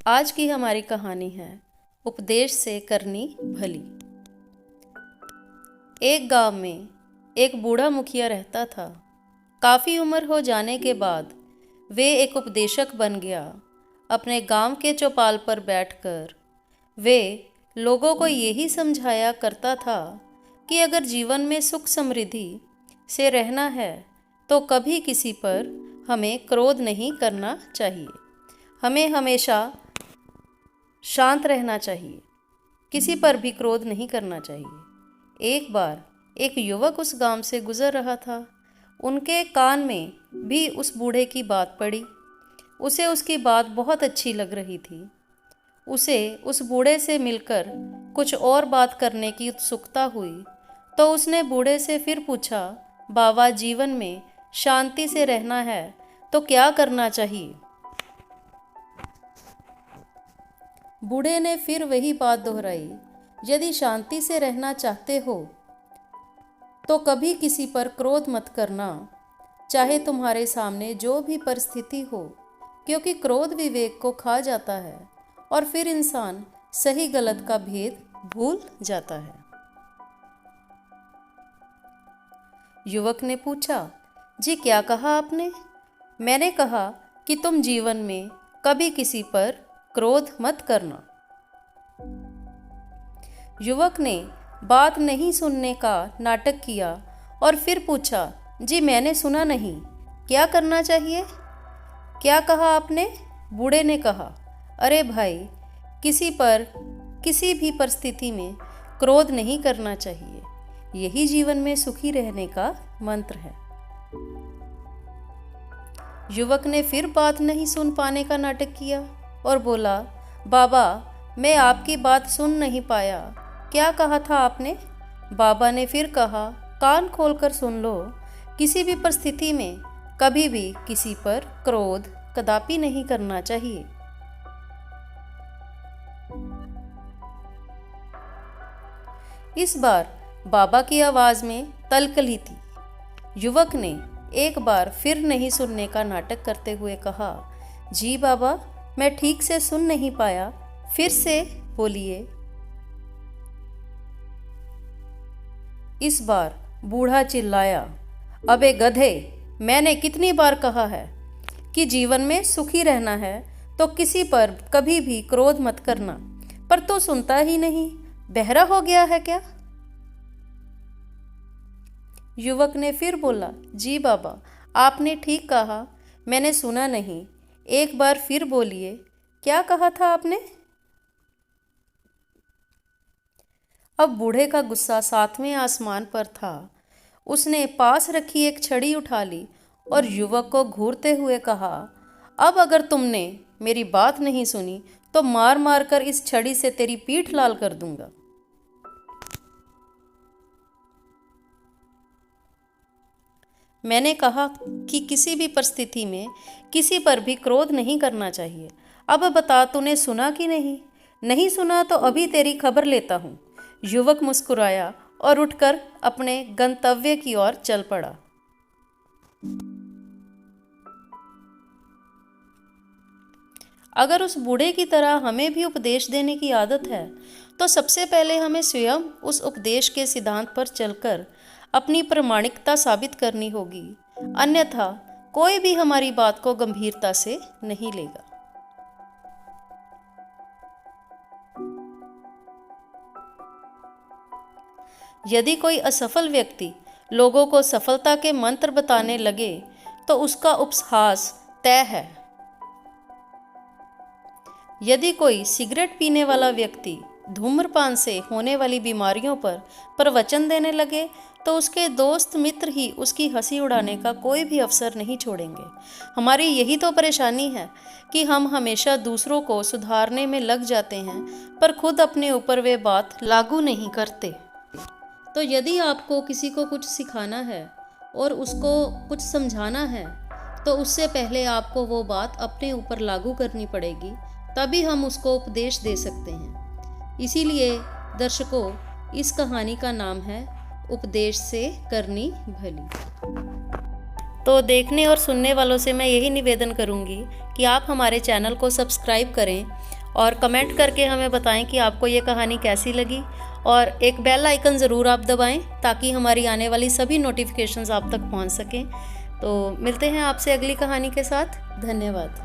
आज की हमारी कहानी है उपदेश से करनी भली। एक गांव में एक बूढ़ा मुखिया रहता था। काफ़ी उम्र हो जाने के बाद वे एक उपदेशक बन गया। अपने गांव के चौपाल पर बैठकर वे लोगों को यही समझाया करता था कि अगर जीवन में सुख समृद्धि से रहना है तो कभी किसी पर हमें क्रोध नहीं करना चाहिए। हमें हमेशा शांत रहना चाहिए, किसी पर भी क्रोध नहीं करना चाहिए। एक बार एक युवक उस गांव से गुजर रहा था। उनके कान में भी उस बूढ़े की बात पड़ी। उसे उसकी बात बहुत अच्छी लग रही थी। उसे उस बूढ़े से मिलकर कुछ और बात करने की उत्सुकता हुई, तो उसने बूढ़े से फिर पूछा, बाबा, जीवन में शांति से रहना है तो क्या करना चाहिए? बूढ़े ने फिर वही बात दोहराई, यदि शांति से रहना चाहते हो तो कभी किसी पर क्रोध मत करना, चाहे तुम्हारे सामने जो भी परिस्थिति हो, क्योंकि क्रोध विवेक को खा जाता है और फिर इंसान सही गलत का भेद भूल जाता है। युवक ने पूछा, जी क्या कहा आपने? मैंने कहा कि तुम जीवन में कभी किसी पर क्रोध मत करना। युवक ने बात नहीं सुनने का नाटक किया और फिर पूछा, जी मैंने सुना नहीं, क्या करना चाहिए? क्या कहा आपने? बूढ़े ने कहा, अरे भाई, किसी पर किसी भी परिस्थिति में क्रोध नहीं करना चाहिए, यही जीवन में सुखी रहने का मंत्र है। युवक ने फिर बात नहीं सुन पाने का नाटक किया और बोला, बाबा, मैं आपकी बात सुन नहीं पाया, क्या कहा था आपने? बाबा ने फिर कहा, कान खोलकर सुन लो, किसी भी परिस्थिति में कभी भी किसी पर क्रोध कदापि नहीं करना चाहिए। इस बार बाबा की आवाज में तलखली थी। युवक ने एक बार फिर नहीं सुनने का नाटक करते हुए कहा, जी बाबा, मैं ठीक से सुन नहीं पाया, फिर से बोलिए। इस बार बूढ़ा चिल्लाया, अबे गधे, मैंने कितनी बार कहा है कि जीवन में सुखी रहना है तो किसी पर कभी भी क्रोध मत करना, पर तू सुनता ही नहीं, बहरा हो गया है क्या? युवक ने फिर बोला, जी बाबा, आपने ठीक कहा, मैंने सुना नहीं, एक बार फिर बोलिए, क्या कहा था आपने? अब बूढ़े का गुस्सा सातवें आसमान पर था। उसने पास रखी एक छड़ी उठा ली और युवक को घूरते हुए कहा, अब अगर तुमने मेरी बात नहीं सुनी तो मार मार कर इस छड़ी से तेरी पीठ लाल कर दूंगा। मैंने कहा कि किसी भी परिस्थिति में किसी पर भी क्रोध नहीं करना चाहिए। अब बता, तूने सुना कि नहीं? नहीं सुना तो अभी तेरी खबर लेता हूँ। युवक मुस्कुराया और उठकर अपने गंतव्य की ओर चल पड़ा। अगर उस बूढ़े की तरह हमें भी उपदेश देने की आदत है तो सबसे पहले हमें स्वयं उस उपदेश के सिद्धांत पर चलकर अपनी प्रामाणिकता साबित करनी होगी, अन्यथा कोई भी हमारी बात को गंभीरता से नहीं लेगा। यदि कोई असफल व्यक्ति लोगों को सफलता के मंत्र बताने लगे तो उसका उपहास तय है। यदि कोई सिगरेट पीने वाला व्यक्ति धूम्रपान से होने वाली बीमारियों पर प्रवचन देने लगे तो उसके दोस्त मित्र ही उसकी हंसी उड़ाने का कोई भी अवसर नहीं छोड़ेंगे। हमारी यही तो परेशानी है कि हम हमेशा दूसरों को सुधारने में लग जाते हैं, पर खुद अपने ऊपर वे बात लागू नहीं करते। तो यदि आपको किसी को कुछ सिखाना है और उसको कुछ समझाना है तो उससे पहले आपको वो बात अपने ऊपर लागू करनी पड़ेगी, तभी हम उसको उपदेश दे सकते हैं। इसीलिए दर्शकों, इस कहानी का नाम है उपदेश से करनी भली। तो देखने और सुनने वालों से मैं यही निवेदन करूंगी कि आप हमारे चैनल को सब्सक्राइब करें और कमेंट करके हमें बताएं कि आपको ये कहानी कैसी लगी, और एक बेल आइकन ज़रूर आप दबाएं ताकि हमारी आने वाली सभी नोटिफिकेशंस आप तक पहुंच सकें। तो मिलते हैं आपसे अगली कहानी के साथ। धन्यवाद।